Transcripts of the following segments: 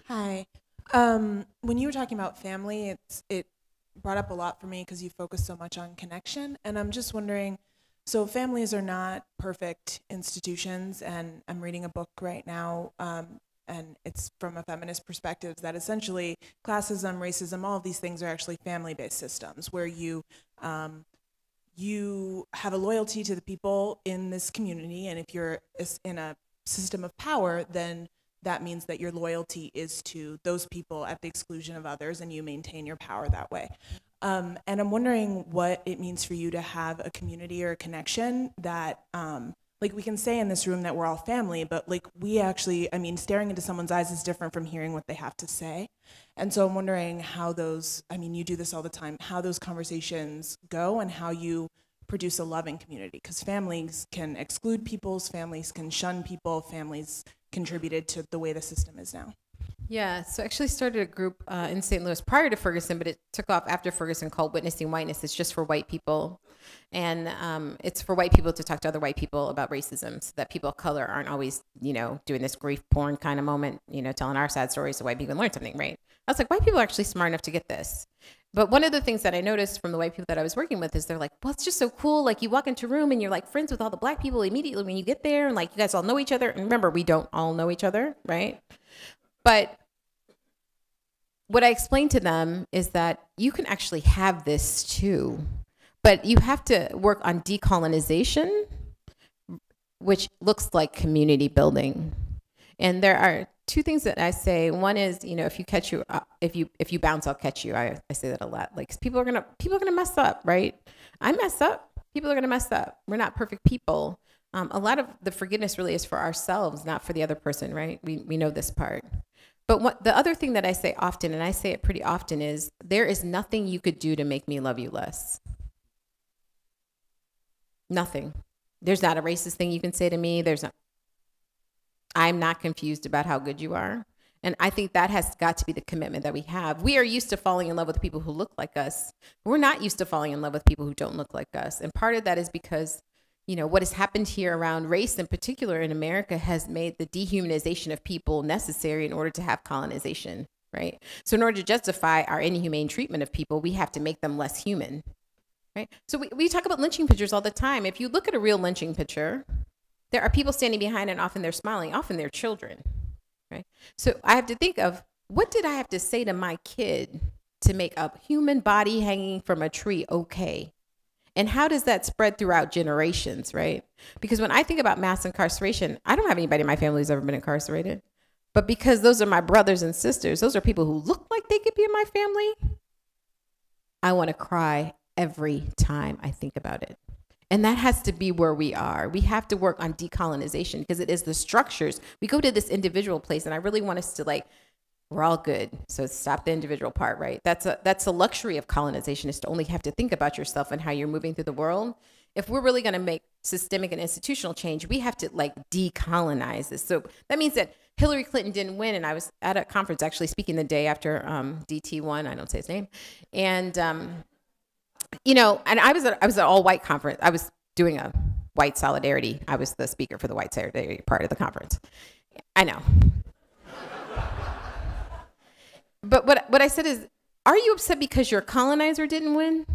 Hi. When you were talking about family, it brought up a lot for me because you focus so much on connection, and I'm just wondering. So families are not perfect institutions, and I'm reading a book right now, and it's from a feminist perspective that essentially classism, racism, all of these things are actually family-based systems where you have a loyalty to the people in this community, and if you're in a system of power, then that means that your loyalty is to those people at the exclusion of others, and you maintain your power that way. And I'm wondering what it means for you to have a community or a connection that, like, we can say in this room that we're all family, but like we actually, I mean, staring into someone's eyes is different from hearing what they have to say. And so I'm wondering how those, I mean, you do this all the time, how those conversations go and how you produce a loving community. Because families can exclude people's, families can shun people, families contributed to the way the system is now. Yeah, so I actually started a group in St. Louis prior to Ferguson, but it took off after Ferguson called Witnessing Whiteness. It's just for white people. And it's for white people to talk to other white people about racism so that people of color aren't always, doing this grief porn kind of moment, telling our sad stories so white people can learn something, right? I was like, white people are actually smart enough to get this. But one of the things that I noticed from the white people that I was working with is they're like, well, it's just so cool. Like you walk into a room and you're like friends with all the black people immediately when you get there. And like you guys all know each other. And remember, we don't all know each other, right? But what I explained to them is that you can actually have this too, but you have to work on decolonization, which looks like community building. And there are two things that I say. One is, if you catch you, if you bounce, I'll catch you. I say that a lot. Like people are gonna mess up, right? I mess up. People are gonna mess up. We're not perfect people. A lot of the forgiveness really is for ourselves, not for the other person, right? We know this part. But the other thing that I say often, and I say it pretty often, is there is nothing you could do to make me love you less. Nothing. There's not a racist thing you can say to me. I'm not confused about how good you are. And I think that has got to be the commitment that we have. We are used to falling in love with people who look like us. We're not used to falling in love with people who don't look like us. And part of that is because what has happened here around race in particular in America has made the dehumanization of people necessary in order to have colonization, right? So in order to justify our inhumane treatment of people, we have to make them less human, right? So we talk about lynching pictures all the time. If you look at a real lynching picture, there are people standing behind and often they're smiling, often they're children, right? So I have to think of, what did I have to say to my kid to make a human body hanging from a tree okay? And how does that spread throughout generations, right? Because when I think about mass incarceration, I don't have anybody in my family who's ever been incarcerated. But because those are my brothers and sisters, those are people who look like they could be in my family, I want to cry every time I think about it. And that has to be where we are. We have to work on decolonization because it is the structures. We go to this individual place, and I really want us to we're all good. So stop the individual part, right? That's a luxury of colonization, is to only have to think about yourself and how you're moving through the world. If we're really going to make systemic and institutional change, we have to decolonize this. So that means that Hillary Clinton didn't win. And I was at a conference actually speaking the day after DT won. I don't say his name. And, and I was at an all white conference. I was doing a white solidarity. I was the speaker for the white solidarity part of the conference. I know. But what I said is, are you upset because your colonizer didn't win?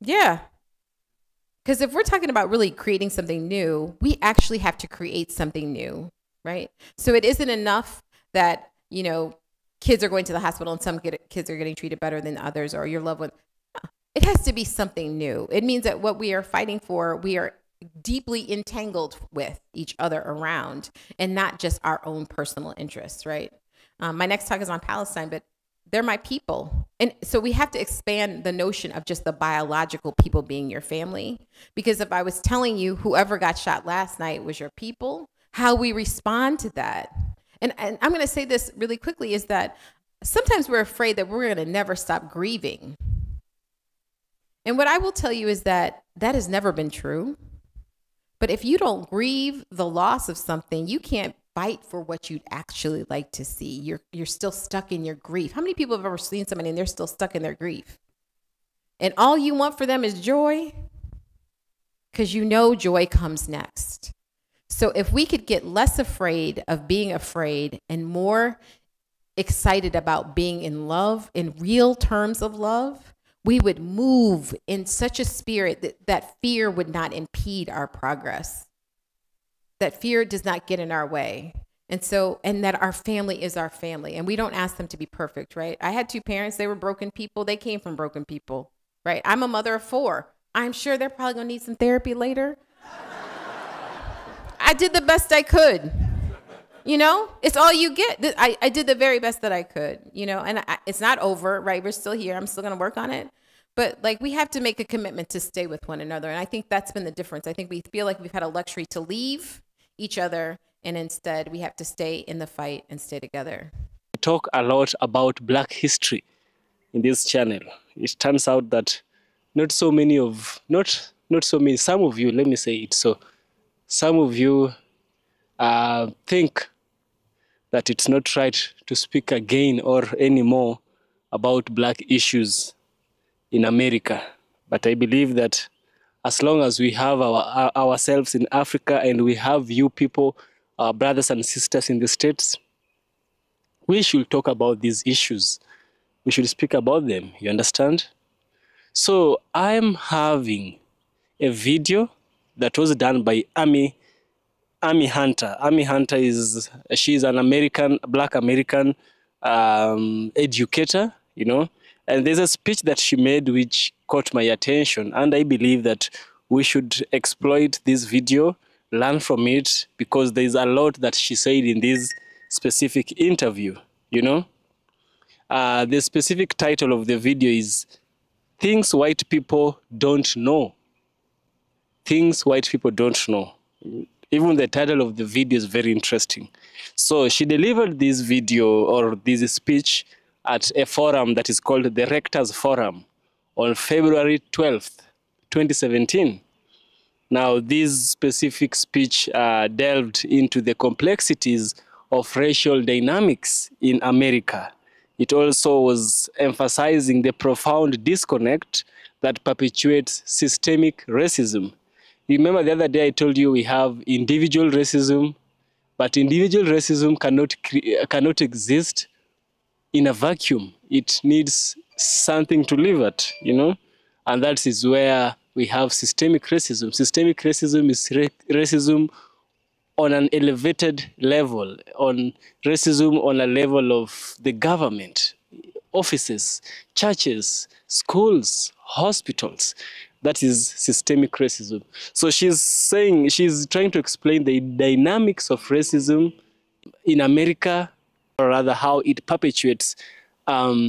Yeah. Because if we're talking about really creating something new, we actually have to create something new, right? So it isn't enough that, kids are going to the hospital and some kids are getting treated better than others, or your loved one. It has to be something new. It means that what we are fighting for, we are deeply entangled with each other around, and not just our own personal interests, right? My next talk is on Palestine, but they're my people. And so we have to expand the notion of just the biological people being your family. Because if I was telling you whoever got shot last night was your people, how we respond to that. And I'm going to say this really quickly, is that sometimes we're afraid that we're going to never stop grieving. And what I will tell you is that has never been true. But if you don't grieve the loss of something, you can't fight for what you'd actually like to see. You're still stuck in your grief. How many people have ever seen somebody and they're still stuck in their grief? And all you want for them is joy? Because joy comes next. So if we could get less afraid of being afraid and more excited about being in love, in real terms of love, we would move in such a spirit that fear would not impede our progress, that fear does not get in our way. And that our family is our family, and we don't ask them to be perfect, right? I had 2 parents, they were broken people. They came from broken people, right? I'm a mother of 4. I'm sure they're probably gonna need some therapy later. I did the best I could. You know, it's all you get. I did the very best that I could, you know, and it's not over, right? We're still here. I'm still going to work on it. But like, we have to make a commitment to stay with one another. And I think that's been the difference. I think we feel like we've had a luxury to leave each other, and instead we have to stay in the fight and stay together. We talk a lot about Black history in this channel. It turns out that some of you, let me say it so, some of you think that it's not right to speak again or anymore about Black issues in America. But I believe that as long as we have ourselves in Africa, and we have you people, our brothers and sisters in the States, we should talk about these issues. We should speak about them, you understand? So I'm having a video that was done by Amy Hunter. Amy Hunter she's an Black American educator, you know, and there's a speech that she made which caught my attention, and I believe that we should exploit this video, learn from it, because there's a lot that she said in this specific interview, you know. The specific title of the video is Things White People Don't Know. Things White People Don't Know. Even the title of the video is very interesting. So she delivered this video, or this speech, at a forum that is called the Erectus Forum on February 12th, 2017. Now, this specific speech delved into the complexities of racial dynamics in America. It also was emphasizing the profound disconnect that perpetuates systemic racism. Remember the other day I told you we have individual racism, but individual racism cannot exist in a vacuum. It needs something to live at, you know? And that is where we have systemic racism. Systemic racism is racism on an elevated level, on racism on a level of the government, offices, churches, schools, hospitals. That is systemic racism. So she's trying to explain the dynamics of racism in America, or rather how it perpetuates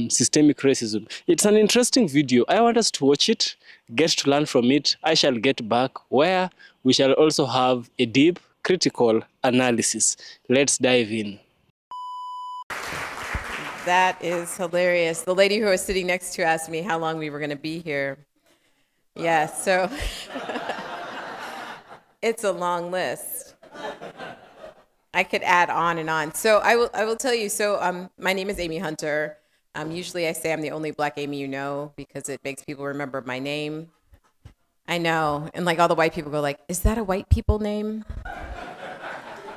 systemic racism. It's an interesting video. I want us to watch it, get to learn from it. I shall get back where we shall also have a deep, critical analysis. Let's dive in. That is hilarious. The lady who was sitting next to asked me how long we were going to be here. Yeah, so it's a long list. I could add on and on. So I will tell you, so my name is Amy Hunter. Usually I say I'm the only Black Amy you know, because it makes people remember my name. I know, and like all the white people go like, is that a white people name?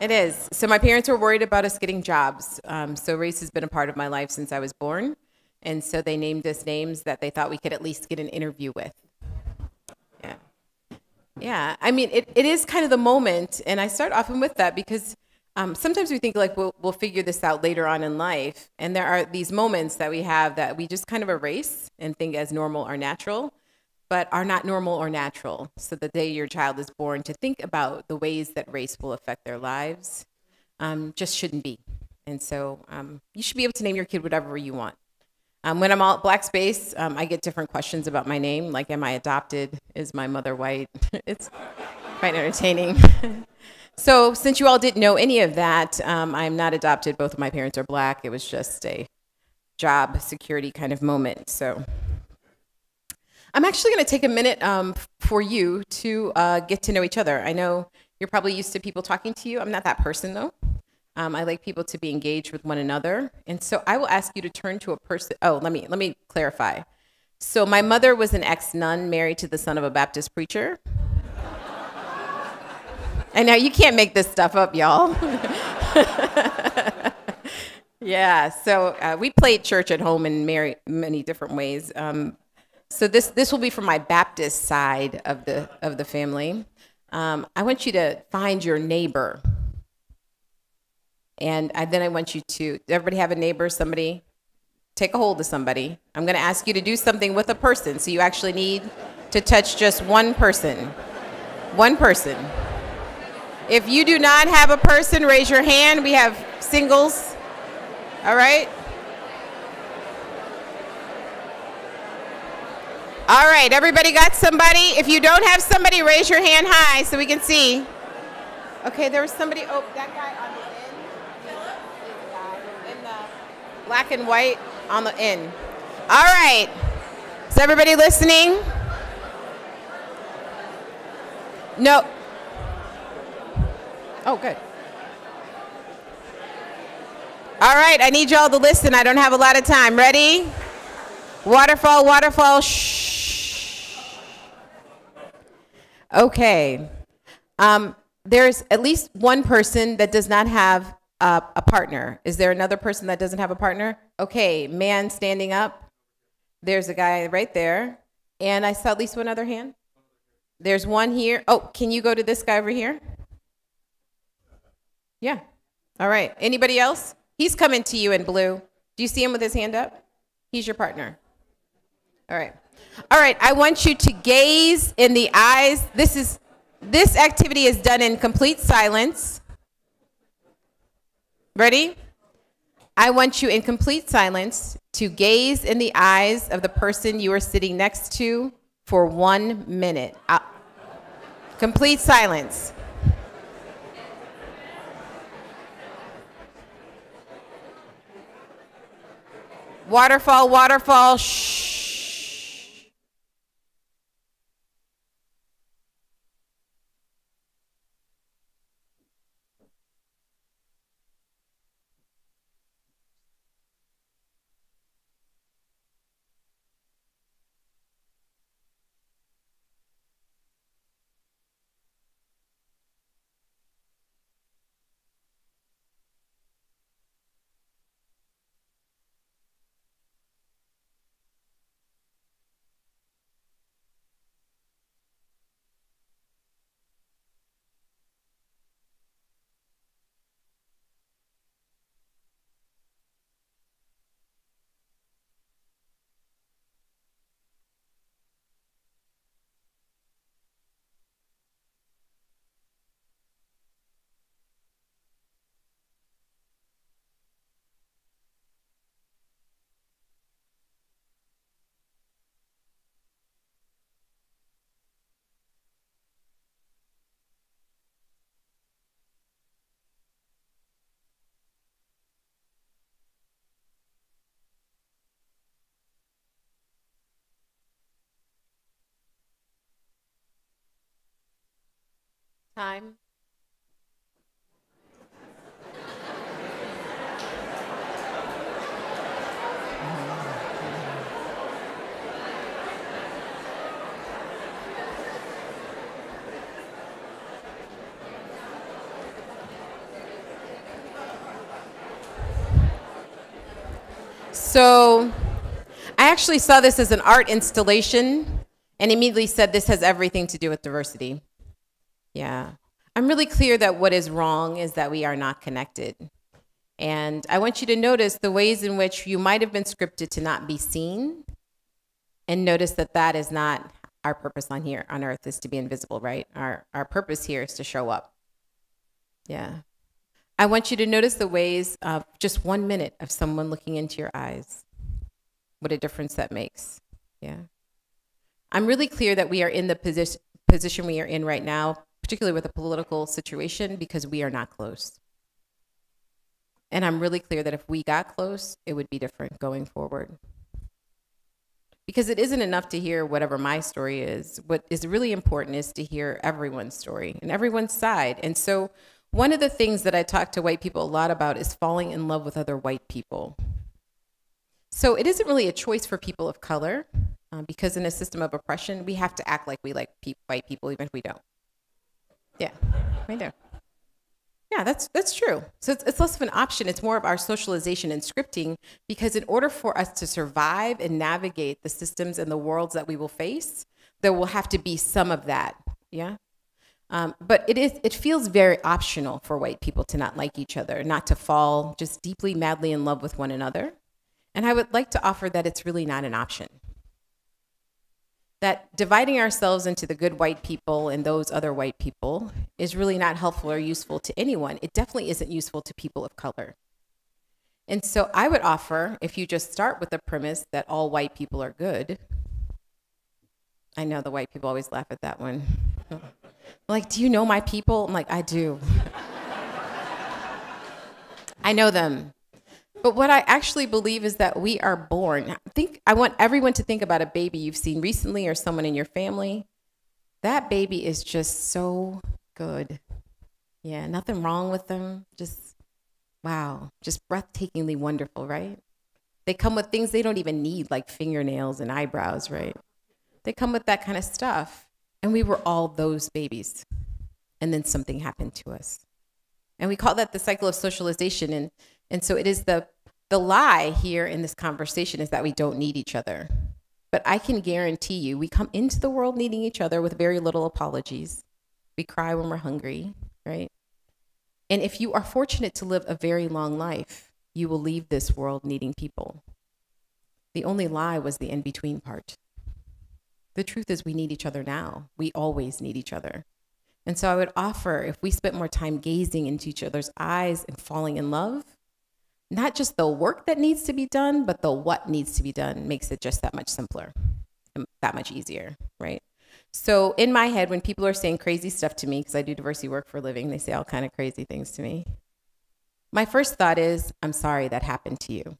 It is. So my parents were worried about us getting jobs. So race has been a part of my life since I was born. And so they named us names that they thought we could at least get an interview with. Yeah. Yeah. I mean, it is kind of the moment. And I start often with that because sometimes we think like we'll figure this out later on in life. And there are these moments that we have that we just kind of erase and think as normal or natural, but are not normal or natural. So the day your child is born, to think about the ways that race will affect their lives just shouldn't be. And so you should be able to name your kid whatever you want. When I'm all at Black Space, I get different questions about my name, like, am I adopted? Is my mother white? It's quite entertaining. So since you all didn't know any of that, I'm not adopted. Both of my parents are Black. It was just a job security kind of moment. So I'm actually going to take a minute for you to get to know each other. I know you're probably used to people talking to you. I'm not that person, though. I like people to be engaged with one another. And so I will ask you to turn to a person. Oh, let me clarify. So my mother was an ex-nun married to the son of a Baptist preacher. I know, you can't make this stuff up, y'all. Yeah, so we played church at home in many different ways. So this will be from my Baptist side of the family. I want you to find your neighbor. And then I want you to, everybody have a neighbor, somebody, take a hold of somebody. I'm going to ask you to do something with a person. So you actually need to touch just one person. One person. If you do not have a person, raise your hand. We have singles. All right? All right, everybody got somebody? If you don't have somebody, raise your hand high so we can see. Okay, there was somebody, oh, that guy on the end. In the black and white on the end. All right, is everybody listening? No. Oh, good. All right, I need y'all to listen. I don't have a lot of time. Ready? Waterfall, waterfall, shh. Okay. There's at least one person that does not have a partner. Is there another person that doesn't have a partner? Okay, man standing up. There's a guy right there. And I saw at least one other hand. There's one here. Oh, can you go to this guy over here? Yeah. All right. Anybody else? He's coming to you in blue. Do you see him with his hand up? He's your partner. All right. All right. I want you to gaze in the eyes. This activity is done in complete silence. Ready? I want you in complete silence to gaze in the eyes of the person you are sitting next to for 1 minute. Complete silence. Waterfall, waterfall, shh. Time. So I actually saw this as an art installation and immediately said this has everything to do with diversity. Yeah. I'm really clear that what is wrong is that we are not connected. And I want you to notice the ways in which you might have been scripted to not be seen, and notice that that is not our purpose on here on earth, is to be invisible, right? Our purpose here is to show up. Yeah. I want you to notice the ways of just 1 minute of someone looking into your eyes. What a difference that makes. Yeah. I'm really clear that we are in the position we are in right now, particularly with the political situation, because we are not close. And I'm really clear that if we got close, it would be different going forward. Because it isn't enough to hear whatever my story is. What is really important is to hear everyone's story and everyone's side. And so one of the things that I talk to white people a lot about is falling in love with other white people. So it isn't really a choice for people of color, because in a system of oppression, we have to act like we like white people, even if we don't. Yeah. right there. Yeah, that's true. So it's less of an option. It's more of our socialization and scripting, because in order for us to survive and navigate the systems and the worlds that we will face, there will have to be some of that. Yeah. But it feels very optional for white people to not like each other, not to fall just deeply, madly in love with one another. And I would like to offer that it's really not an option. That dividing ourselves into the good white people and those other white people is really not helpful or useful to anyone. It definitely isn't useful to people of color. And so I would offer, if you just start with the premise that all white people are good. I know the white people always laugh at that one. Like, do you know my people? I'm like, I do. I know them. But what I actually believe is that we are born. I want everyone to think about a baby you've seen recently or someone in your family. That baby is just so good. Yeah, nothing wrong with them. Just, wow, just breathtakingly wonderful, right? They come with things they don't even need, like fingernails and eyebrows, right? They come with that kind of stuff. And we were all those babies. And then something happened to us. And we call that the cycle of socialization. And so it is the lie here in this conversation is that we don't need each other. But I can guarantee you, we come into the world needing each other with very little apologies. We cry when we're hungry, right? And if you are fortunate to live a very long life, you will leave this world needing people. The only lie was the in-between part. The truth is we need each other now. We always need each other. And so I would offer, if we spent more time gazing into each other's eyes and falling in love, not just the work that needs to be done, but the what needs to be done makes it just that much simpler and that much easier, right? So in my head, when people are saying crazy stuff to me, because I do diversity work for a living, they say all kind of crazy things to me. My first thought is, I'm sorry that happened to you.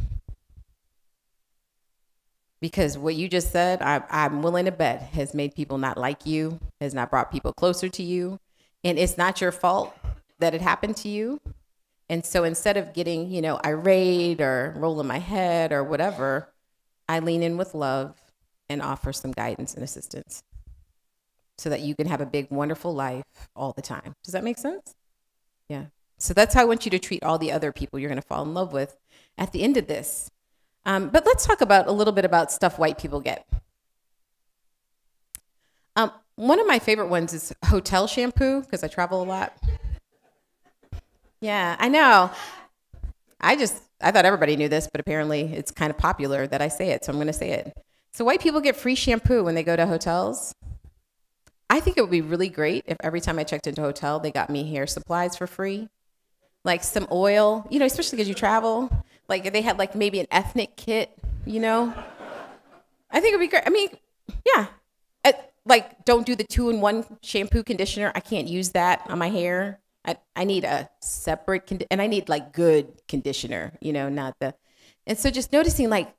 Because what you just said, I'm willing to bet, has made people not like you, has not brought people closer to you. And it's not your fault that it happened to you. And so instead of getting, irate or rolling my head or whatever, I lean in with love and offer some guidance and assistance so that you can have a big, wonderful life all the time. Does that make sense? Yeah. So that's how I want you to treat all the other people you're going to fall in love with at the end of this. But let's talk about a little bit about stuff white people get. One of my favorite ones is hotel shampoo, because I travel a lot. Yeah, I know. I thought everybody knew this, but apparently it's kind of popular that I say it, so I'm going to say it. So white people get free shampoo when they go to hotels. I think it would be really great if every time I checked into a hotel, they got me hair supplies for free. Like some oil, especially because you travel. Like if they had like maybe an ethnic kit, I think it'd be great. I mean, yeah. Like don't do the 2-in-1 shampoo conditioner. I can't use that on my hair. I need a separate, and I need like good conditioner, not the, and so just noticing like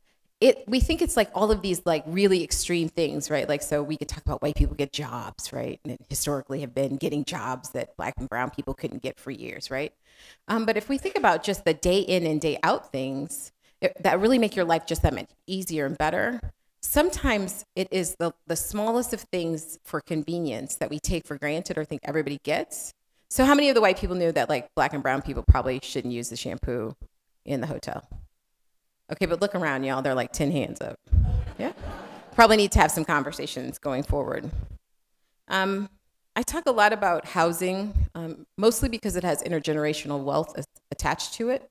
we think it's like all of these like really extreme things, right? Like, so we could talk about white people get jobs, right? And historically have been getting jobs that Black and brown people couldn't get for years, right? But if we think about just the day in and day out things that really make your life just that much easier and better, sometimes it is the smallest of things for convenience that we take for granted or think everybody gets. So how many of the white people knew that like Black and brown people probably shouldn't use the shampoo in the hotel? Okay, but look around, y'all. They're like 10 hands up. Yeah? Probably need to have some conversations going forward. I talk a lot about housing, mostly because it has intergenerational wealth attached to it.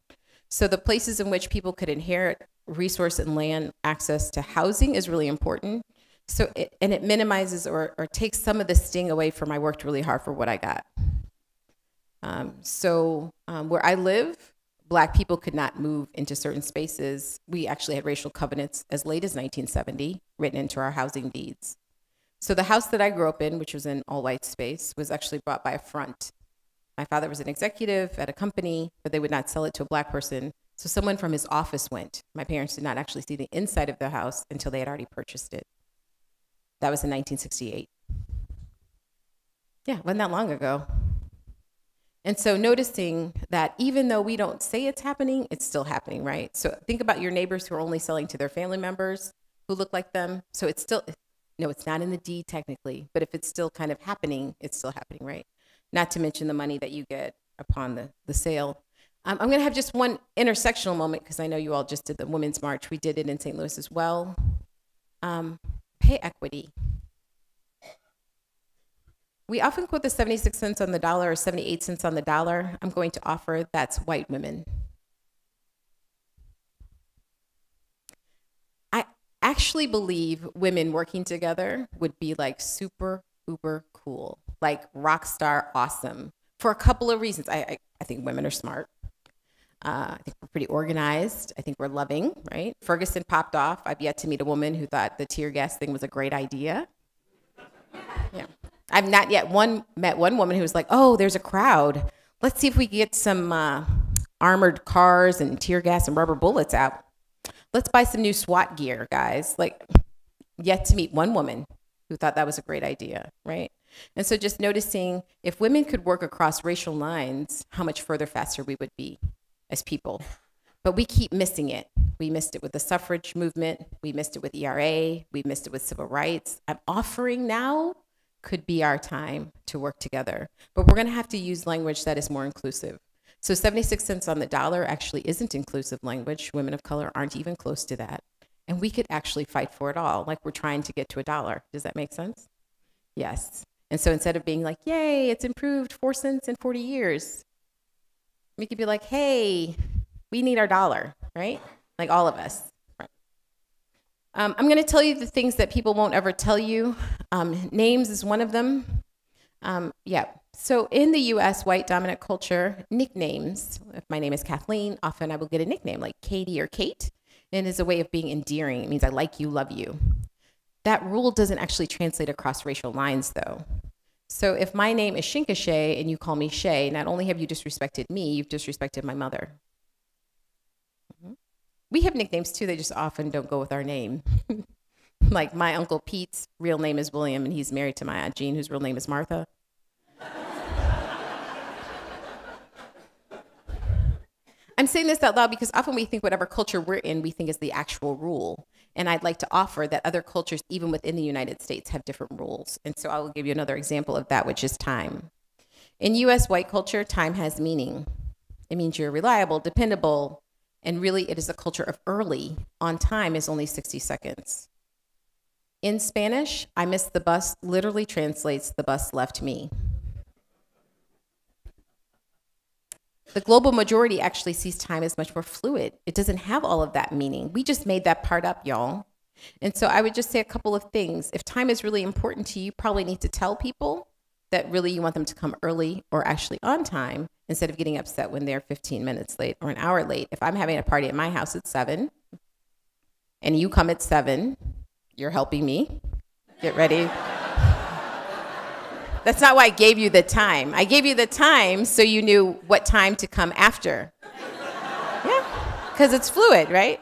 So the places in which people could inherit resource and land access to housing is really important. So it minimizes or takes some of the sting away from I worked really hard for what I got. Where I live, Black people could not move into certain spaces. We actually had racial covenants as late as 1970 written into our housing deeds. So the house that I grew up in, which was an all-white space, was actually bought by a front. My father was an executive at a company, but they would not sell it to a Black person. So someone from his office went. My parents did not actually see the inside of the house until they had already purchased it. That was in 1968. Yeah, wasn't that long ago. And so noticing that even though we don't say it's happening, it's still happening, right? So think about your neighbors who are only selling to their family members who look like them. So it's still, no, it's not in the deed technically, but if it's still kind of happening, it's still happening, right? not to mention the money that you get upon the sale. I'm going to have just one intersectional moment because I know you all just did the Women's March. We did it in St. Louis as well. Pay equity. We often quote the 76 cents on the dollar or 78 cents on the dollar. I'm going to offer that's white women. I actually believe women working together would be like super, uber cool, like rock star awesome for a couple of reasons. I think women are smart. I think we're pretty organized. I think we're loving, right? Ferguson popped off. I've yet to meet a woman who thought the tear gas thing was a great idea. Yeah. I've not yet met one woman who was like, oh, there's a crowd. Let's see if we can get some armored cars and tear gas and rubber bullets out. Let's buy some new SWAT gear, guys. Like, yet to meet one woman who thought that was a great idea, right? And so just noticing if women could work across racial lines, how much further faster we would be as people. But we keep missing it. We missed it with the suffrage movement. We missed it with ERA. We missed it with civil rights. I'm offering now could be our time to work together. But we're going to have to use language that is more inclusive. So 76 cents on the dollar actually isn't inclusive language. Women of color aren't even close to that. And we could actually fight for it all, like we're trying to get to $1. Does that make sense? Yes. And so instead of being like, yay, it's improved 4 cents in 40 years, we could be like, hey, we need our dollar, right? Like all of us. Right. I'm going to tell you the things that people won't ever tell you. Names is one of them. Yeah. So in the US, white dominant culture, nicknames, if my name is Kathleen, often I will get a nickname like Katie or Kate, and it's a way of being endearing. It means I like you, love you. That rule doesn't actually translate across racial lines, though. So if my name is Shinkashay and you call me Shay, not only have you disrespected me, you've disrespected my mother. We have nicknames too, they just often don't go with our name. Like my Uncle Pete's real name is William and he's married to my Aunt Jean, whose real name is Martha. I'm saying this out loud because often we think whatever culture we're in, we think is the actual rule. And I'd like to offer that other cultures, even within the United States, have different rules. And so I will give you another example of that, which is time. In US white culture, time has meaning. It means you're reliable, dependable, and really it is a culture of early. On time is only 60 seconds. In Spanish, I missed the bus literally translates the bus left me. The global majority actually sees time as much more fluid. It doesn't have all of that meaning. We just made that part up, y'all. And so I would just say a couple of things. If time is really important to you, you probably need to tell people that really you want them to come early or actually on time instead of getting upset when they're 15 minutes late or an hour late. If I'm having a party at my house at 7 and you come at 7, you're helping me. Get ready. That's not why I gave you the time. I gave you the time so you knew what time to come after. Yeah, because it's fluid, right?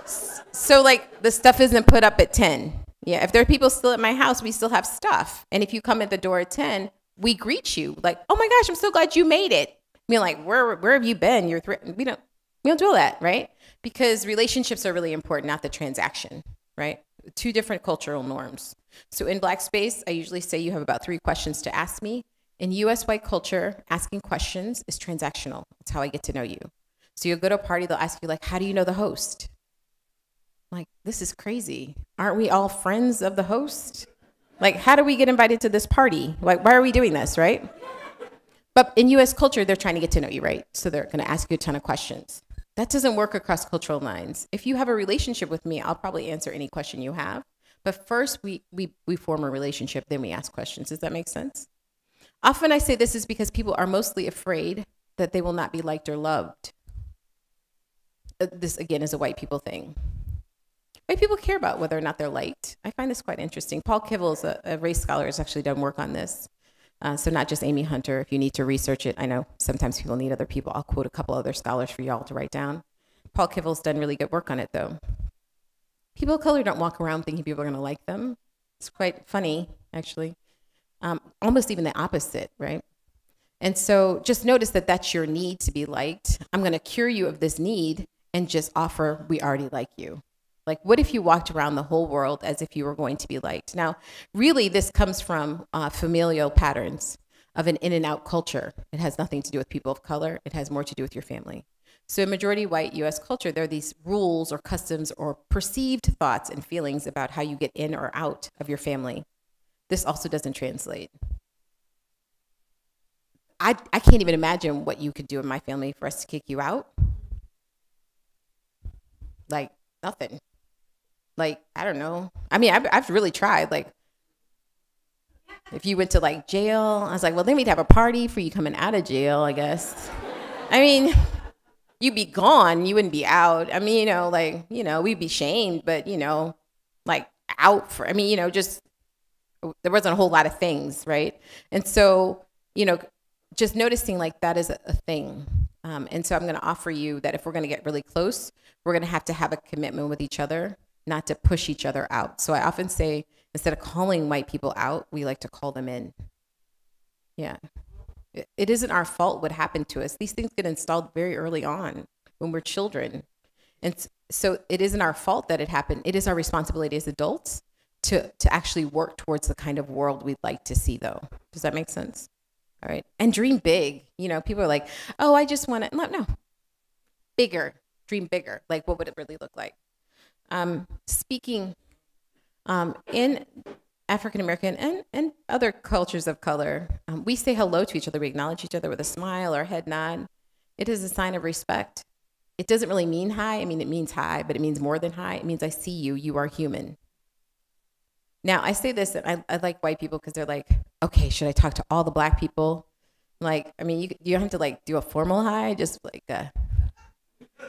So like the stuff isn't put up at 10. Yeah, if there are people still at my house, we still have stuff. And if you come at the door at 10, we greet you like, oh my gosh, I'm so glad you made it. I mean, like, where have you been? We don't do all that, right? Because relationships are really important, not the transaction, right? Two different cultural norms. So in Black space, I usually say you have about 3 questions to ask me. In US white culture, asking questions is transactional. It's how I get to know you. So you'll go to a party, they'll ask you like, how do you know the host? Like, this is crazy. Aren't we all friends of the host? Like, how do we get invited to this party? Like, why are we doing this, right? But in US culture, they're trying to get to know you, right? So they're gonna ask you a ton of questions. That doesn't work across cultural lines. If you have a relationship with me, I'll probably answer any question you have. But first, we form a relationship, then we ask questions. Does that make sense? Often I say this is because people are mostly afraid that they will not be liked or loved. This, again, is a white people thing. White people care about whether or not they're liked. I find this quite interesting. Paul Kivel, a race scholar, has actually done work on this. So not just Amy Hunter. If you need to research it, I know sometimes people need other people. I'll quote a couple other scholars for y'all to write down. Paul Kivel's done really good work on it, though. People of color don't walk around thinking people are going to like them. It's quite funny, actually. Almost even the opposite, right? And so just notice that that's your need to be liked. I'm going to cure you of this need and just offer, we already like you. Like, what if you walked around the whole world as if you were going to be liked? Now, really, this comes from familial patterns. of an in and out culture. It has nothing to do with people of color. It has more to do with your family. So in majority white US culture, there are these rules or customs or perceived thoughts and feelings about how you get in or out of your family. This also doesn't translate. I can't even imagine what you could do in my family for us to kick you out. Like, nothing. Like, I don't know. I mean, I've really tried. Like, if you went to like jail, I was like, well, then we'd have a party for you coming out of jail, I guess. I mean, you'd be gone. You wouldn't be out. I mean, we'd be shamed, but, like out for, just, there wasn't a whole lot of things, right? And so, just noticing like that is a thing. And so I'm going to offer you that if we're going to get really close, we're going to have a commitment with each other, not to push each other out. So I often say, instead of calling white people out, we like to call them in. Yeah. It isn't our fault what happened to us. These things get installed very early on when we're children. And so it isn't our fault that it happened. It is our responsibility as adults to actually work towards the kind of world we'd like to see, though. Does that make sense? All right. And dream big. People are like, oh, I just want to, no. Bigger. Dream bigger. Like, what would it really look like? Speaking in African American and other cultures of color, we say hello to each other. We acknowledge each other with a smile or a head nod. It is a sign of respect. It doesn't really mean hi. I mean, it means hi, but it means more than hi. It means I see you. You are human. Now, I say this, and I like white people because they're like, okay, should I talk to all the Black people? Like, I mean, you don't have to like do a formal hi, just like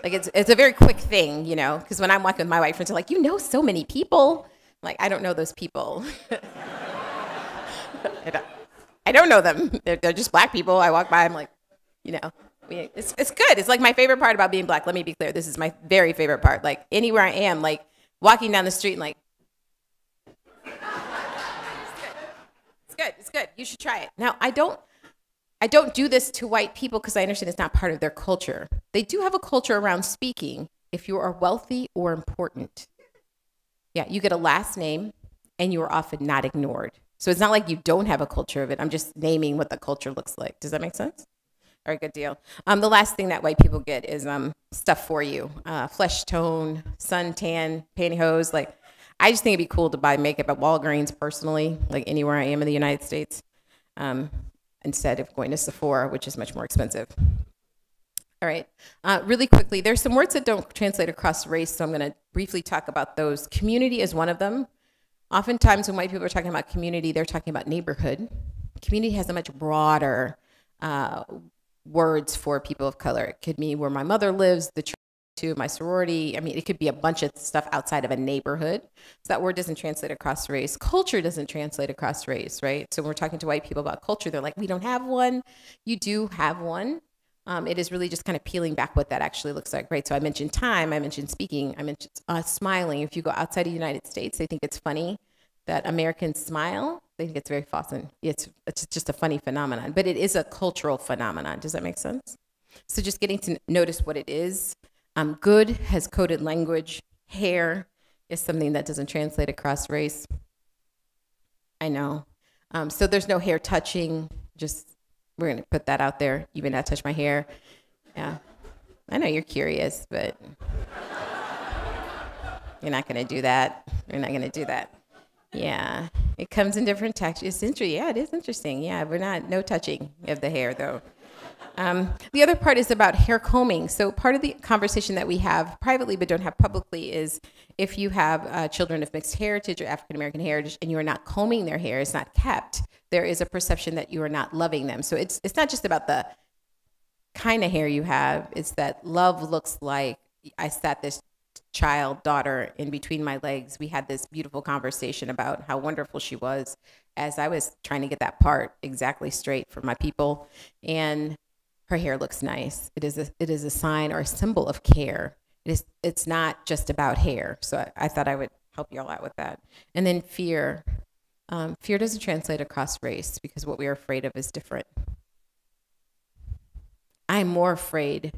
it's a very quick thing, because when I'm walking with my white friends, they're like, so many people. Like, I don't know those people. I don't know them. They're just Black people. I walk by, I'm like, it's good. It's like my favorite part about being Black. Let me be clear. This is my very favorite part. Like, anywhere I am, like walking down the street and like, it's good. You should try it. Now, I don't do this to white people because I understand it's not part of their culture. They do have a culture around speaking if you are wealthy or important. Yeah, you get a last name and you are often not ignored. So it's not like you don't have a culture of it. I'm just naming what the culture looks like. Does that make sense? All right, good deal. The last thing that white people get is stuff for you. Flesh tone, suntan, pantyhose. Like, I just think it'd be cool to buy makeup at Walgreens personally, like anywhere I am in the United States, instead of going to Sephora, which is much more expensive. All right, really quickly, there's some words that don't translate across race, so I'm gonna briefly talk about those. Community is one of them. Oftentimes when white people are talking about community, they're talking about neighborhood. Community has a much broader words for people of color. It could mean where my mother lives, the church to my sorority. I mean, it could be a bunch of stuff outside of a neighborhood. So that word doesn't translate across race. Culture doesn't translate across race, right? So when we're talking to white people about culture, they're like, we don't have one. You do have one. It is really just kind of peeling back what that actually looks like, right? So I mentioned time, I mentioned speaking, I mentioned smiling. If you go outside of the United States, they think it's funny that Americans smile. They think it's very false, and it's just a funny phenomenon, but it is a cultural phenomenon. Does that make sense? So just getting to notice what it is. Good has coded language. Hair is something that doesn't translate across race. I know. So there's no hair touching. Just, we're going to put that out there. You may not touch my hair. Yeah. I know you're curious, but you're not going to do that. You're not going to do that. Yeah. It comes in different textures. It's interesting. Yeah, it is interesting. Yeah, no touching of the hair, though. The other part is about hair combing. So part of the conversation that we have privately but don't have publicly is if you have children of mixed heritage or African American heritage and you are not combing their hair, it's not kept, there is a perception that you are not loving them. So it's not just about the kind of hair you have, it's that love looks like I sat this daughter in between my legs. We had this beautiful conversation about how wonderful she was as I was trying to get that part exactly straight for my people. And her hair looks nice. It is a sign or a symbol of care. It's not just about hair. So I thought I would help you all out with that. And then fear. Fear doesn't translate across race because what we are afraid of is different. I'm more afraid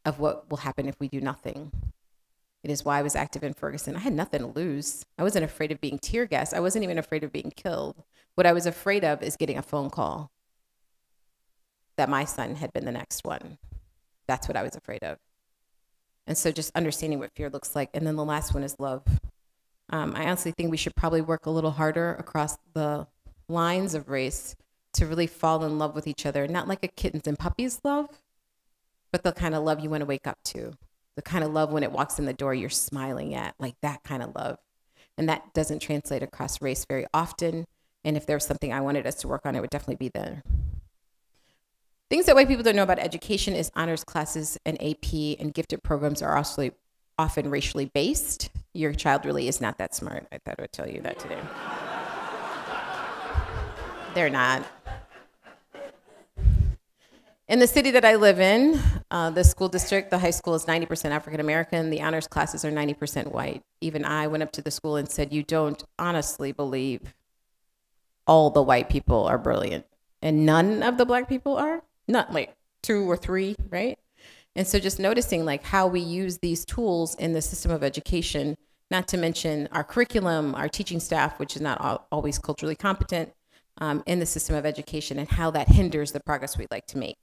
of what will happen if we do nothing. It is why I was active in Ferguson. I had nothing to lose. I wasn't afraid of being tear gassed. I wasn't even afraid of being killed. What I was afraid of is getting a phone call. that my son had been the next one. That's what I was afraid of. And so just understanding what fear looks like. And then the last one is love. I honestly think we should probably work a little harder across the lines of race to really fall in love with each other. Not like a kittens and puppies love, but the kind of love you want to wake up to. The kind of love when it walks in the door, you're smiling at, like that kind of love. And that doesn't translate across race very often. And if there was something I wanted us to work on, it would definitely be there. Things that white people don't know about education is honors classes and AP and gifted programs are also often racially based. Your child really is not that smart. I thought I would tell you that today. They're not. In the city that I live in, the school district, the high school is 90% African American. The honors classes are 90% white. Even I went up to the school and said, you don't honestly believe all the white people are brilliant and none of the black people are? Not like 2 or 3, right? And so just noticing like how we use these tools in the system of education, not to mention our curriculum, our teaching staff, which is not always culturally competent in the system of education, and how that hinders the progress we'd like to make.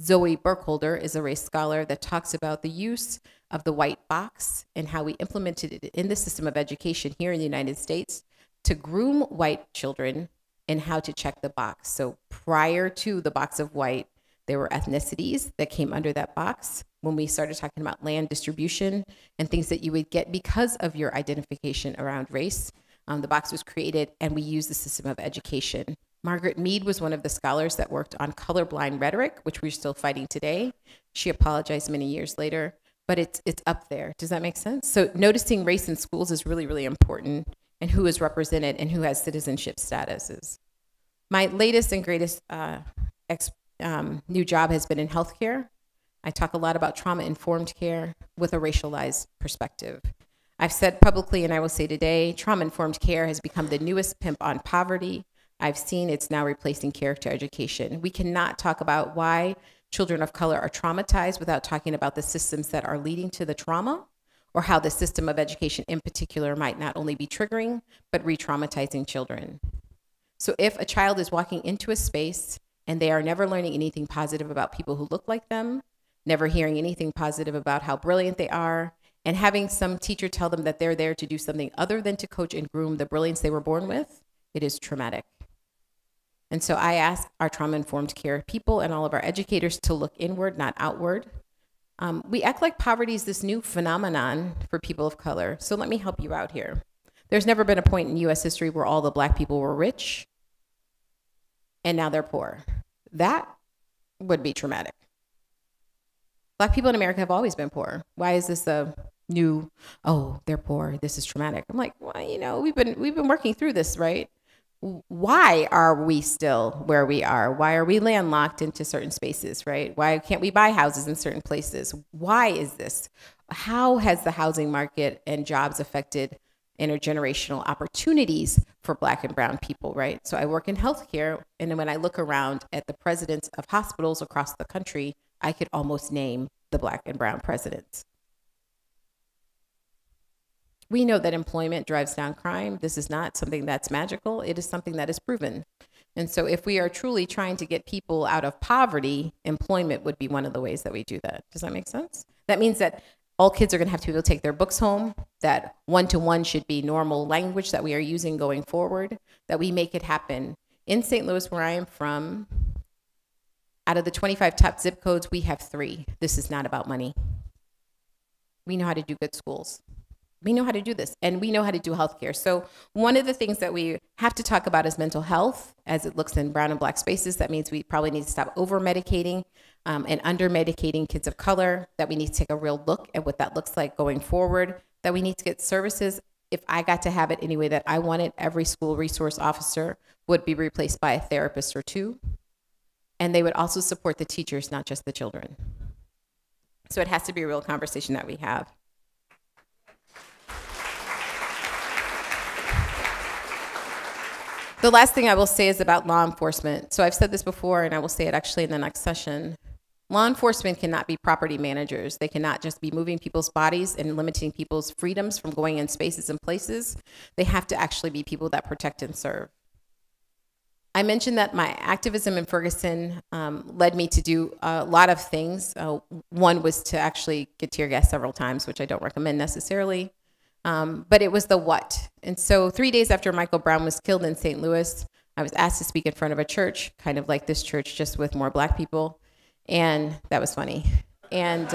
Zoe Burkholder is a race scholar that talks about the use of the white box and how we implemented it in the system of education here in the United States to groom white children and how to check the box. So prior to the box of white, there were ethnicities that came under that box. When we started talking about land distribution and things that you would get because of your identification around race, the box was created and we used the system of education. Margaret Mead was one of the scholars that worked on colorblind rhetoric, which we're still fighting today. She apologized many years later, but it's up there. Does that make sense? So noticing race in schools is really, really important, and who is represented and who has citizenship statuses. My latest and greatest new job has been in healthcare. I talk a lot about trauma-informed care with a racialized perspective. I've said publicly, and I will say today, trauma-informed care has become the newest pimp on poverty. I've seen it's now replacing character education. We cannot talk about why children of color are traumatized without talking about the systems that are leading to the trauma, or how the system of education in particular might not only be triggering, but re-traumatizing children. So if a child is walking into a space and they are never learning anything positive about people who look like them, never hearing anything positive about how brilliant they are, and having some teacher tell them that they're there to do something other than to coach and groom the brilliance they were born with, it is traumatic. And so I ask our trauma-informed care people and all of our educators to look inward, not outward. We act like poverty is this new phenomenon for people of color. So let me help you out here. There's never been a point in US history where all the black people were rich and now they're poor. That would be traumatic. Black people in America have always been poor. Why is this a new, oh, they're poor, this is traumatic? I'm like, well, you know, we've been working through this, right? Why are we still where we are? Why are we landlocked into certain spaces, right? Why can't we buy houses in certain places? Why is this? How has the housing market and jobs affected intergenerational opportunities for Black and brown people, right? So I work in healthcare, and when I look around at the presidents of hospitals across the country, I could almost name the Black and brown presidents. We know that employment drives down crime. This is not something that's magical. It is something that is proven. And so if we are truly trying to get people out of poverty, employment would be one of the ways that we do that. Does that make sense? That means that all kids are going to have to be able to take their books home, that one-to-one should be normal language that we are using going forward, that we make it happen. In St. Louis, where I am from, out of the 25 top zip codes, we have 3. This is not about money. We know how to do good schools. We know how to do this, and we know how to do healthcare. So one of the things that we have to talk about is mental health as it looks in brown and Black spaces. That means we probably need to stop over-medicating and under-medicating kids of color, that we need to take a real look at what that looks like going forward, that we need to get services. If I got to have it any way that I wanted, every school resource officer would be replaced by a therapist or 2. And they would also support the teachers, not just the children. So it has to be a real conversation that we have. The last thing I will say is about law enforcement. So I've said this before, and I will say it actually in the next session. Law enforcement cannot be property managers. They cannot just be moving people's bodies and limiting people's freedoms from going in spaces and places. They have to actually be people that protect and serve. I mentioned that my activism in Ferguson led me to do a lot of things. One was to actually get tear gas several times, which I don't recommend necessarily, but it was the what. And so 3 days after Michael Brown was killed in St. Louis, I was asked to speak in front of a church, kind of like this church, just with more black people. And that was funny. And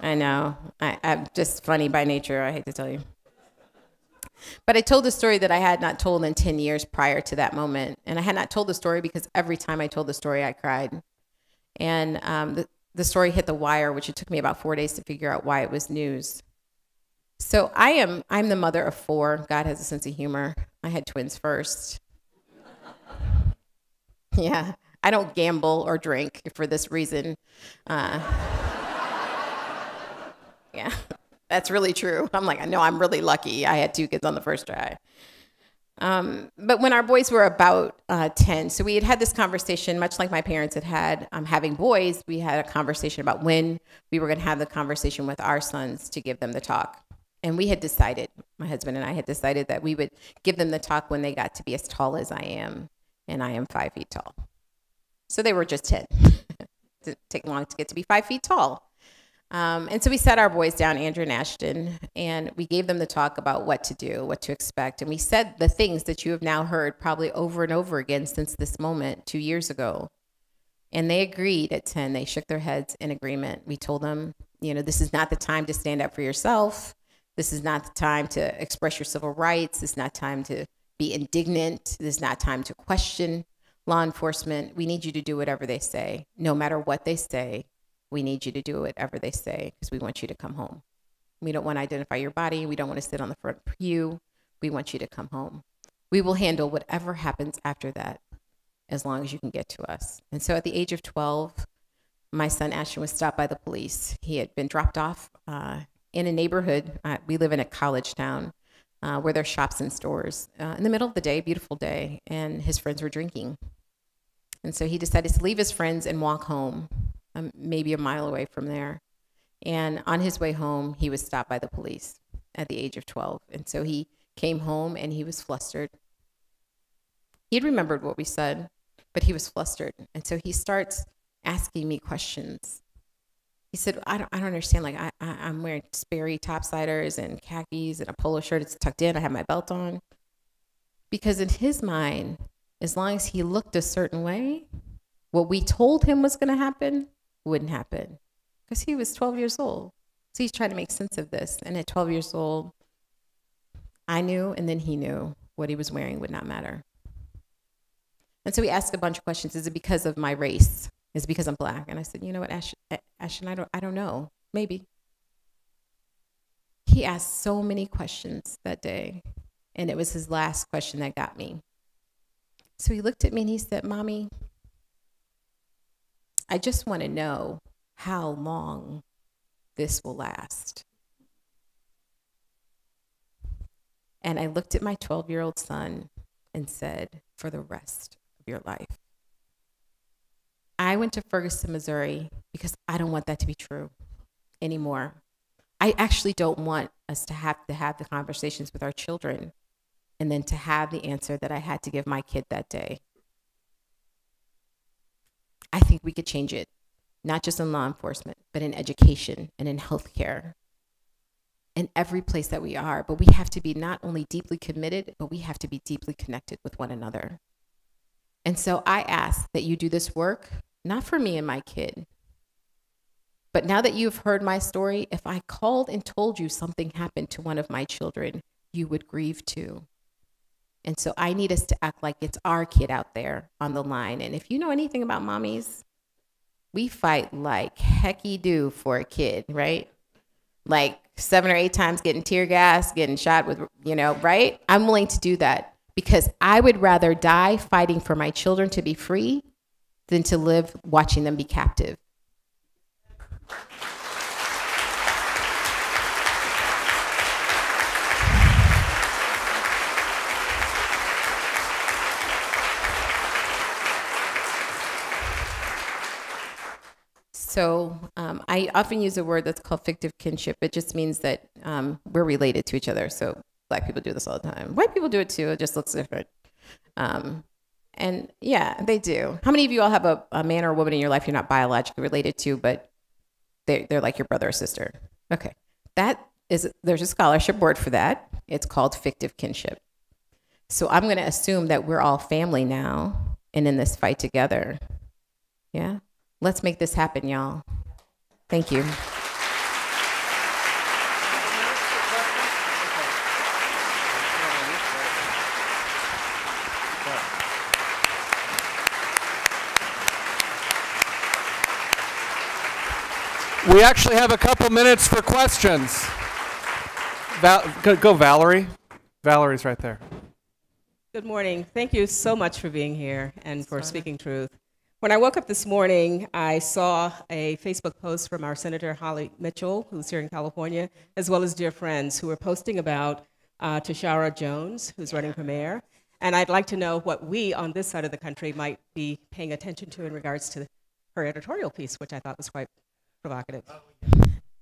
I know, I'm just funny by nature, I hate to tell you. But I told a story that I had not told in 10 years prior to that moment. And I had not told the story because every time I told the story, I cried. And the story hit the wire, which it took me about 4 days to figure out why it was news. So I'm the mother of 4. God has a sense of humor. I had twins first. Yeah, I don't gamble or drink for this reason. Yeah. That's really true. I'm like, no, I'm really lucky. I had 2 kids on the first try. But when our boys were about 10, so we had this conversation, much like my parents had had, having boys, we had a conversation about when we were going to have the conversation with our sons to give them the talk. And we had decided, my husband and I had decided that we would give them the talk when they got to be as tall as I am, and I am 5 feet tall. So they were just 10. It didn't take long to get to be 5 feet tall. And so we sat our boys down, Andrew and Ashton, and we gave them the talk about what to do, what to expect. And we said the things that you have now heard probably over and over again since this moment 2 years ago. And they agreed at 10. They shook their heads in agreement. We told them, this is not the time to stand up for yourself. This is not the time to express your civil rights. This is not time to be indignant. This is not time to question law enforcement. We need you to do whatever they say, no matter what they say. We need you to do whatever they say because we want you to come home. We don't want to identify your body. We don't want to sit on the front pew. We want you to come home. We will handle whatever happens after that as long as you can get to us. And so at the age of 12, my son Ashton was stopped by the police. He had been dropped off in a neighborhood. We live in a college town where there's shops and stores in the middle of the day, beautiful day, and his friends were drinking. And so he decided to leave his friends and walk home. Maybe a mile away from there. And on his way home, he was stopped by the police at the age of 12. And so he came home and he was flustered. He had remembered what we said, but he was flustered. And so he starts asking me questions. He said, I don't understand. Like, I'm wearing Sperry topsiders and khakis and a polo shirt. It's tucked in. I have my belt on. Because in his mind, as long as he looked a certain way, what we told him was going to happen wouldn't happen because he was 12 years old. So he's trying to make sense of this. And at 12 years old, I knew, and then he knew what he was wearing would not matter. And so he asked a bunch of questions. Is it because of my race? Is it because I'm black? And I said, you know what, Ashton, I don't know. Maybe. He asked so many questions that day, and it was his last question that got me. So he looked at me and he said, Mommy, I just want to know how long this will last. And I looked at my 12-year-old son and said, for the rest of your life. I went to Ferguson, Missouri, because I don't want that to be true anymore. I actually don't want us to have the conversations with our children and then to have the answer that I had to give my kid that day. I think we could change it, not just in law enforcement, but in education and in healthcare, in every place that we are. But we have to be not only deeply committed, but we have to be deeply connected with one another. And so I ask that you do this work, not for me and my kid, but now that you've heard my story, if I called and told you something happened to one of my children, you would grieve too. And so I need us to act like it's our kid out there on the line. And if you know anything about mommies, we fight like hecky do for a kid, right? Like 7 or 8 times getting tear gas, getting shot with, right? I'm willing to do that because I would rather die fighting for my children to be free than to live watching them be captive. So I often use a word that's called fictive kinship. It just means that we're related to each other. So Black people do this all the time. White people do it too. It just looks different. And yeah, they do. How many of you all have a man or a woman in your life you're not biologically related to, but they're like your brother or sister? Okay. There's a scholarship word for that. It's called fictive kinship. So I'm going to assume that we're all family now and in this fight together. Yeah? Let's make this happen, y'all. Thank you. We actually have a couple minutes for questions. Go, Valerie. Valerie's right there. Good morning. Thank you so much for being here and for speaking truth. When I woke up this morning, I saw a Facebook post from our Senator Holly Mitchell, who's here in California, as well as dear friends who were posting about Tashara Jones, who's running for mayor. And I'd like to know what we on this side of the country might be paying attention to in regards to her editorial piece, which I thought was quite provocative.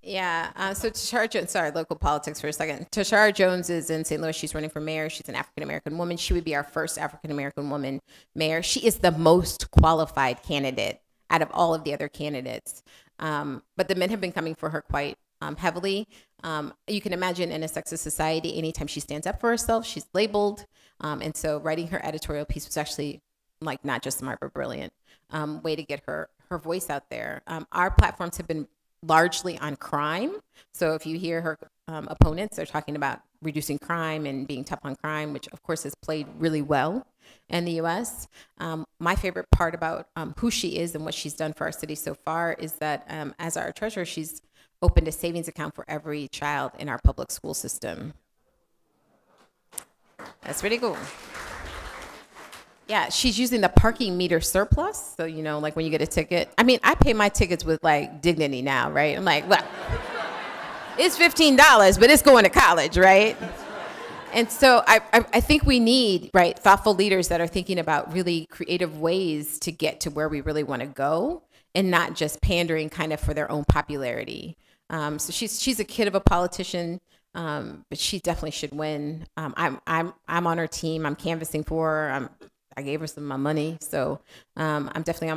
Yeah, so Tashara Jones, sorry, local politics for a second. Tashara Jones is in St. Louis. She's running for mayor. She's an African-American woman. She would be our first African-American woman mayor. She is the most qualified candidate out of all of the other candidates. But the men have been coming for her quite heavily. You can imagine in a sexist society, anytime she stands up for herself, she's labeled. And so writing her editorial piece was actually like not just smart, but brilliant way to get her voice out there. Our platforms have been largely on crime. So if you hear her opponents, they're talking about reducing crime and being tough on crime, which of course has played really well in the US. My favorite part about who she is and what she's done for our city so far is that as our treasurer, she's opened a savings account for every child in our public school system. That's pretty cool. Yeah, she's using the parking meter surplus. So, you know, like when you get a ticket. I mean, I pay my tickets with like dignity now, right? I'm like, well, it's $15, but it's going to college, right? And so I think we need, right, thoughtful leaders that are thinking about really creative ways to get to where we really want to go and not just pandering kind of for their own popularity. So she's a kid of a politician. But she definitely should win. I'm on her team. I'm canvassing for her. I gave her some of my money, so I'm definitely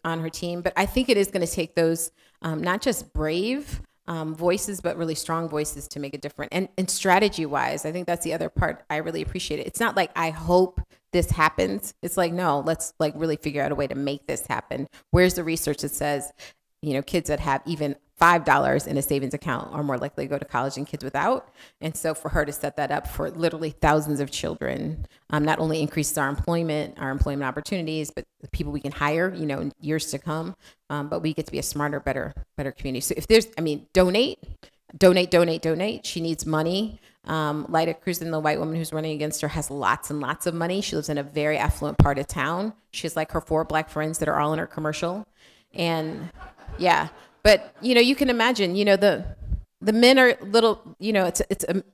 on her team. But I think it is going to take those not just brave voices, but really strong voices to make a difference. And strategy-wise, I think that's the other part I really appreciate it. It's not like I hope this happens. It's like, no, let's like really figure out a way to make this happen. Where's the research that says, you know, kids that have even $5 in a savings account are more likely to go to college than kids without. And so for her to set that up for literally thousands of children, not only increases our employment opportunities, but the people we can hire, you know, in years to come, but we get to be a smarter, better community. So if there's, I mean, donate. She needs money. Lyda Cruzan, the white woman who's running against her, has lots and lots of money. She lives in a very affluent part of town. She has like her 4 black friends that are all in her commercial. And yeah, but you know, you can imagine, you know, the men are little, you know,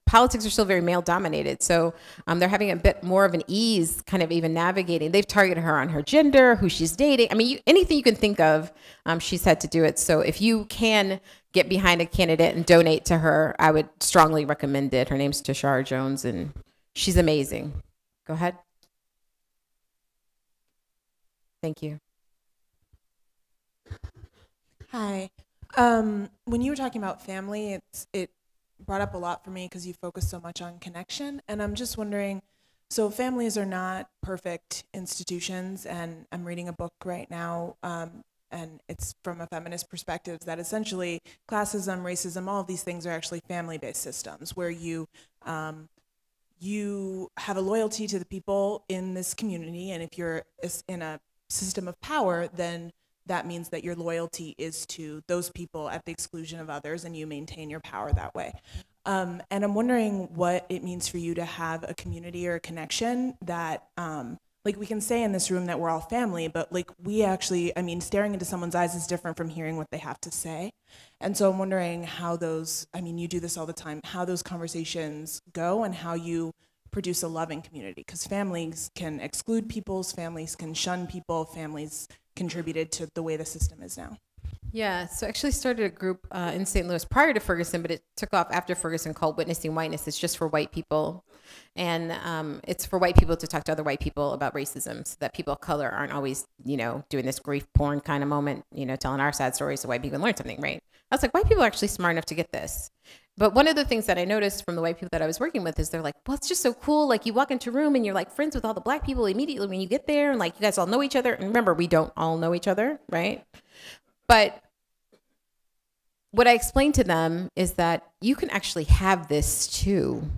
politics are still very male dominated. So they're having a bit more of an ease kind of even navigating. They've targeted her on her gender, who she's dating. I mean, anything you can think of, she's had to do it. So if you can get behind a candidate and donate to her, I would strongly recommend it. Her name's Tashara Jones and she's amazing. Go ahead. Thank you. Hi. When you were talking about family, it brought up a lot for me because you focus so much on connection. And I'm just wondering, so families are not perfect institutions, and I'm reading a book right now, and it's from a feminist perspective, that essentially classism, racism, all of these things are actually family-based systems where you have a loyalty to the people in this community, and if you're in a system of power, then that means that your loyalty is to those people at the exclusion of others, and you maintain your power that way. And I'm wondering what it means for you to have a community or a connection that, like we can say in this room that we're all family, but like we actually, I mean, staring into someone's eyes is different from hearing what they have to say. And so I'm wondering how those, I mean, you do this all the time, how those conversations go and how you produce a loving community, because families can exclude people's, families can shun people, families contributed to the way the system is now. Yeah, so I actually started a group in St. Louis prior to Ferguson, but it took off after Ferguson, called Witnessing Whiteness. It's just for white people. And it's for white people to talk to other white people about racism, so that people of color aren't always, doing this grief porn kind of moment, telling our sad stories so white people can learn something, right? I was like, white people are actually smart enough to get this. But one of the things that I noticed from the white people that I was working with is they're like, well, it's just so cool. Like, you walk into a room and you're like friends with all the black people immediately when you get there. And like, you guys all know each other. And remember, we don't all know each other, right? But what I explained to them is that you can actually have this too,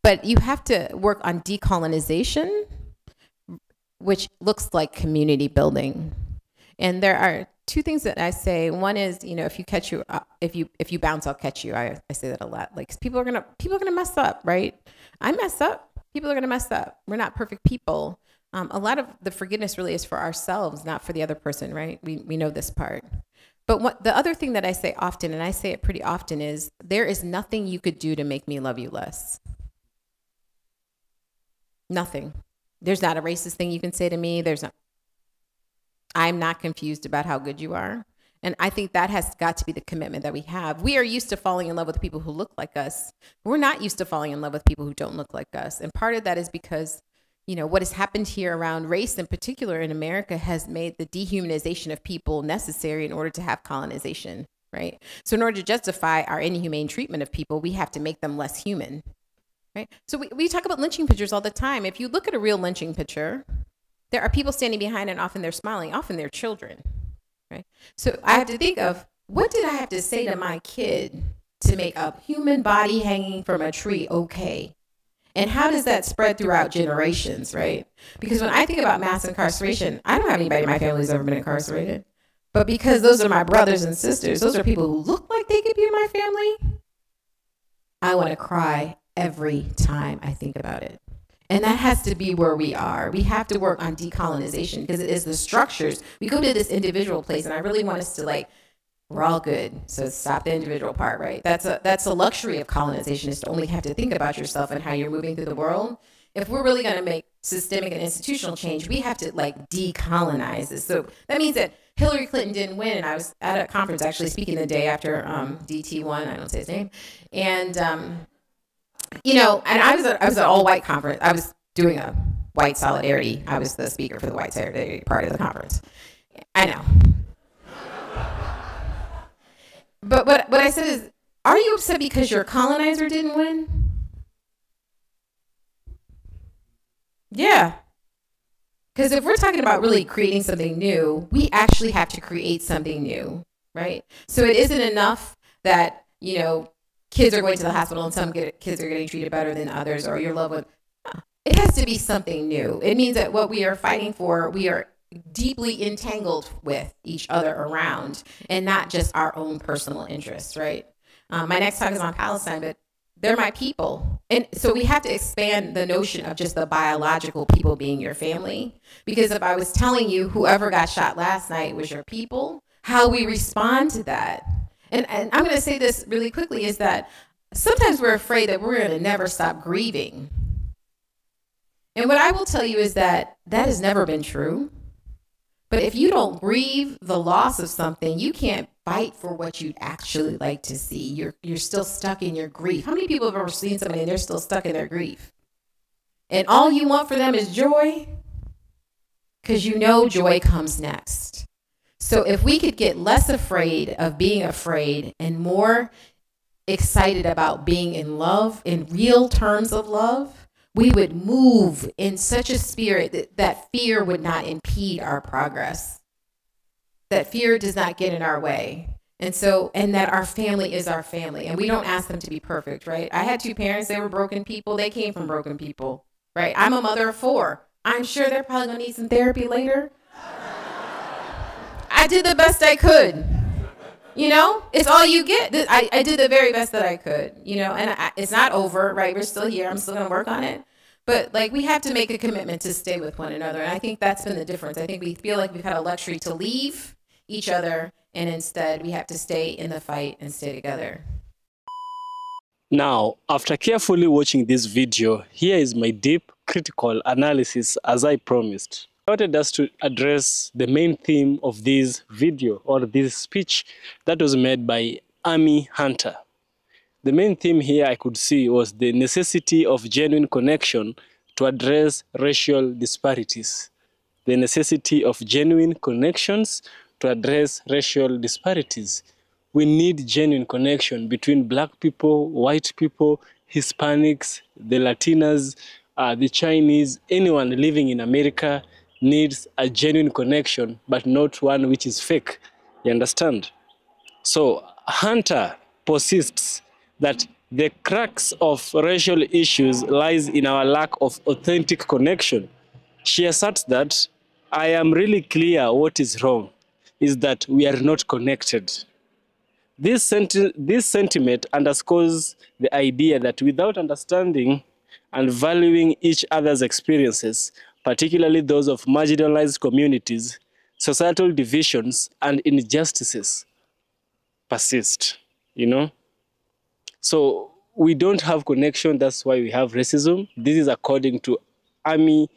but you have to work on decolonization, which looks like community building. And there are two things that I say. One is, if you catch you, if you bounce, I'll catch you. I say that a lot. Like, 'cause people are gonna mess up, right? I mess up. People are gonna mess up. We're not perfect people. A lot of the forgiveness really is for ourselves, not for the other person, right? We know this part. But the other thing that I say often, and I say it pretty often, is there is nothing you could do to make me love you less. Nothing. There's not a racist thing you can say to me. I'm not confused about how good you are. And I think that has got to be the commitment that we have. We are used to falling in love with people who look like us. We're not used to falling in love with people who don't look like us. And part of that is because what has happened here around race in particular in America has made the dehumanization of people necessary in order to have colonization, right? So in order to justify our inhumane treatment of people, we have to make them less human, right? So we talk about lynching pictures all the time. If you look at a real lynching picture, there are people standing behind and often they're smiling, often they're children, right? So I have to think of, what did I have to say to my kid to make a human body hanging from a tree okay? And how does that spread throughout generations, right? Because when I think about mass incarceration, I don't have anybody in my family who's ever been incarcerated. But because those are my brothers and sisters, those are people who look like they could be in my family, I want to cry every time I think about it. And that has to be where we are. We have to work on decolonization because it is the structures. We go to this individual place, and I really want us to we're all good. So stop the individual part, right? That's a luxury of colonization, is to only have to think about yourself and how you're moving through the world. If we're really going to make systemic and institutional change, we have to decolonize this. So that means that Hillary Clinton didn't win, and I was at a conference actually speaking the day after DT won. I don't say his name, and and I was at an all white conference. I was doing a white solidarity. I was the speaker for the white solidarity part of the conference. I know. But what I said is, are you upset because your colonizer didn't win? Yeah. Because if we're talking about really creating something new, we actually have to create something new, right? So it isn't enough that, kids are going to the hospital and some kids are getting treated better than others, or your loved one. It has to be something new. It means that what we are fighting for, we are deeply entangled with each other around, and not just our own personal interests, right? My next talk is on Palestine, but they're my people. And so we have to expand the notion of just the biological people being your family. Because if I was telling you whoever got shot last night was your people, how we respond to that. And I'm going to say this really quickly, is that sometimes we're afraid that we're going to never stop grieving. And what I will tell you is that has never been true. But if you don't grieve the loss of something, you can't fight for what you'd actually like to see. You're still stuck in your grief. How many people have ever seen somebody and they're still stuck in their grief? And all you want for them is joy? Because joy comes next. So if we could get less afraid of being afraid and more excited about being in love, in real terms of love, we would move in such a spirit that fear would not impede our progress, that fear does not get in our way. And that our family is our family, and we don't ask them to be perfect, right? I had two parents, they were broken people. They came from broken people, right? I'm a mother of 4. I'm sure they're probably gonna need some therapy later. I did the best I could. It's all you get. I did the very best that I could, and it's not over, right? We're still here. I'm still going to work on it. But we have to make a commitment to stay with one another. And I think that's been the difference. I think we feel like we've had a luxury to leave each other, and instead we have to stay in the fight and stay together. Now, after carefully watching this video, here is my deep critical analysis as I promised. I wanted us to address the main theme of this video or this speech that was made by Amy Hunter. The main theme here I could see was the necessity of genuine connection to address racial disparities. The necessity of genuine connections to address racial disparities. We need genuine connection between black people, white people, Hispanics, the Latinas, the Chinese, anyone living in America needs a genuine connection, but not one which is fake. You understand? So Hunter persists that the crux of racial issues lies in our lack of authentic connection. She asserts that I am really clear what is wrong, is that we are not connected. This sentiment underscores the idea that without understanding and valuing each other's experiences, particularly those of marginalized communities, societal divisions and injustices persist, you know? So we don't have connection, that's why we have racism. This is according to Amy,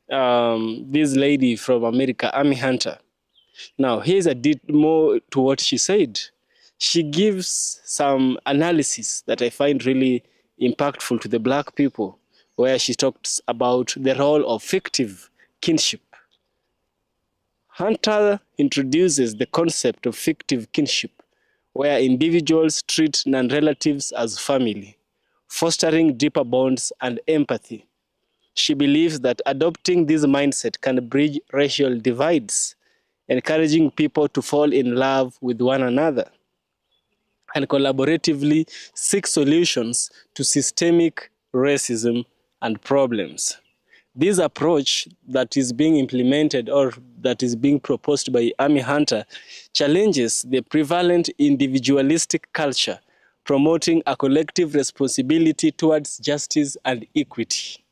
this lady from America, Amy Hunter. Now, here's a bit more to what she said. She gives some analysis that I find really impactful to the black people, where she talks about the role of fictive kinship. Hunter introduces the concept of fictive kinship, where individuals treat non-relatives as family, fostering deeper bonds and empathy. She believes that adopting this mindset can bridge racial divides, encouraging people to fall in love with one another and collaboratively seek solutions to systemic racism and problems. This approach that is being implemented or that is being proposed by Amy Hunter challenges the prevalent individualistic culture, promoting a collective responsibility towards justice and equity.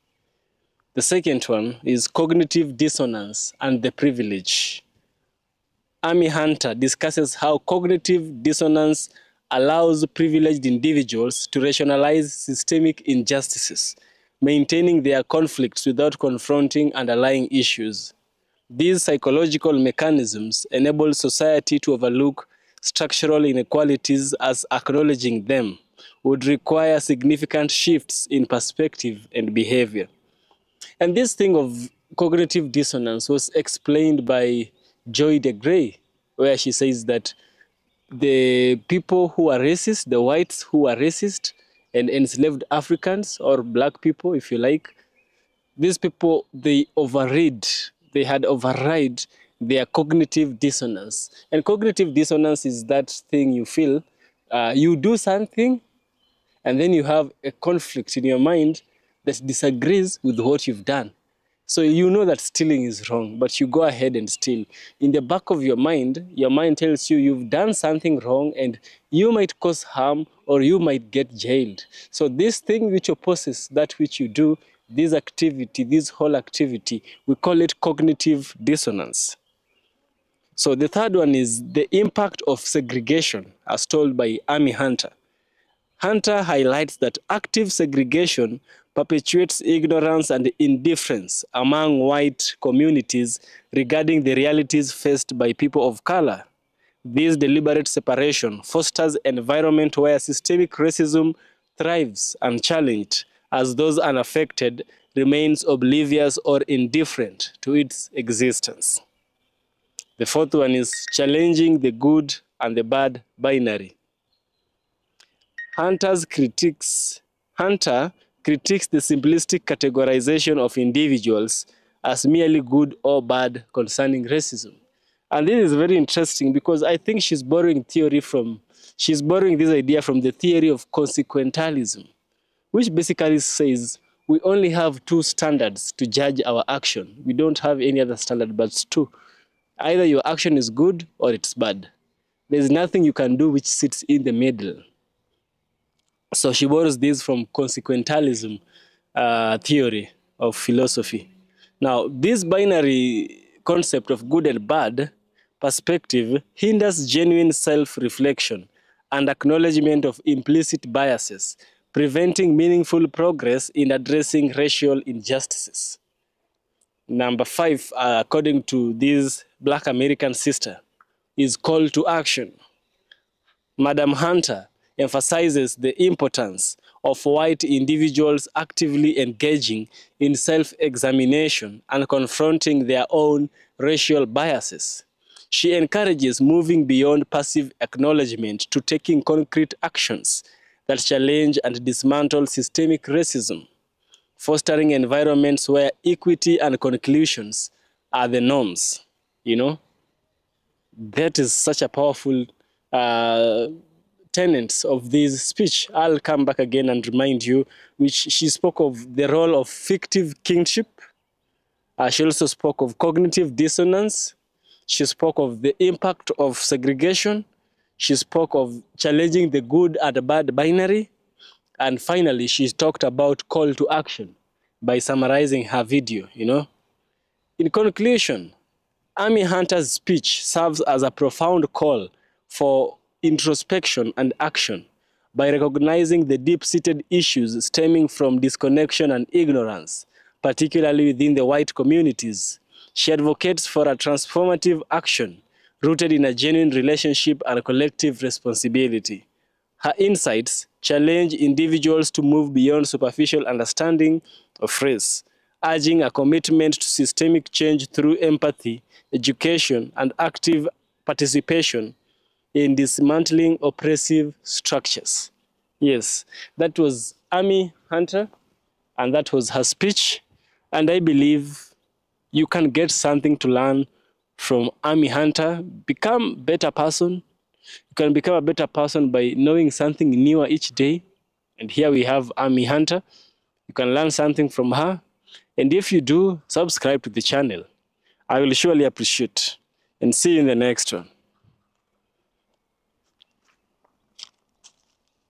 The second one is cognitive dissonance and the privilege. Amy Hunter discusses how cognitive dissonance allows privileged individuals to rationalize systemic injustices, maintaining their conflicts without confronting underlying issues. These psychological mechanisms enable society to overlook structural inequalities, as acknowledging them would require significant shifts in perspective and behavior. And this thing of cognitive dissonance was explained by Joy DeGray, where she says that the people who are racist, the whites who are racist, and enslaved Africans or black people, if you like, these people, they had override their cognitive dissonance. And cognitive dissonance is that thing you feel, you do something, and then you have a conflict in your mind that disagrees with what you've done. So you know that stealing is wrong, but you go ahead and steal. In the back of your mind tells you you've done something wrong and you might cause harm or you might get jailed. So this thing which opposes that which you do, this activity, this whole activity, we call it cognitive dissonance. So the third one is the impact of segregation, as told by Amy Hunter. Hunter highlights that active segregation perpetuates ignorance and indifference among white communities regarding the realities faced by people of color. This deliberate separation fosters an environment where systemic racism thrives unchallenged, as those unaffected remains oblivious or indifferent to its existence. The fourth one is challenging the good and the bad binary. Hunter critiques the simplistic categorization of individuals as merely good or bad concerning racism. And this is very interesting because I think she's borrowing this idea from the theory of consequentialism, which basically says we only have two standards to judge our action. We don't have any other standard but two. Either your action is good or it's bad. There's nothing you can do which sits in the middle. So she borrows this from consequentialism theory of philosophy. Now, this binary concept of good and bad perspective hinders genuine self-reflection and acknowledgement of implicit biases, preventing meaningful progress in addressing racial injustices. Number 5, according to this Black American sister, is call to action. Madam Hunter emphasizes the importance of white individuals actively engaging in self-examination and confronting their own racial biases. She encourages moving beyond passive acknowledgement to taking concrete actions that challenge and dismantle systemic racism, fostering environments where equity and conclusions are the norms. You know, that is such a powerful tenets of this speech. I'll come back again and remind you, which she spoke of the role of fictive kingship. She also spoke of cognitive dissonance. She spoke of the impact of segregation. She spoke of challenging the good and bad binary. And finally, she talked about call to action by summarizing her video, you know. In conclusion, Amy Hunter's speech serves as a profound call for introspection and action by recognizing the deep-seated issues stemming from disconnection and ignorance, particularly within the white communities. She advocates for a transformative action rooted in a genuine relationship and collective responsibility. Her insights challenge individuals to move beyond superficial understanding of race, urging a commitment to systemic change through empathy, education, and active participation in dismantling oppressive structures. Yes, that was Amy Hunter, and that was her speech. And I believe you can get something to learn from Amy Hunter. Become a better person. You can become a better person by knowing something newer each day. And here we have Amy Hunter. You can learn something from her. And if you do, subscribe to the channel. I will surely appreciate. And see you in the next one.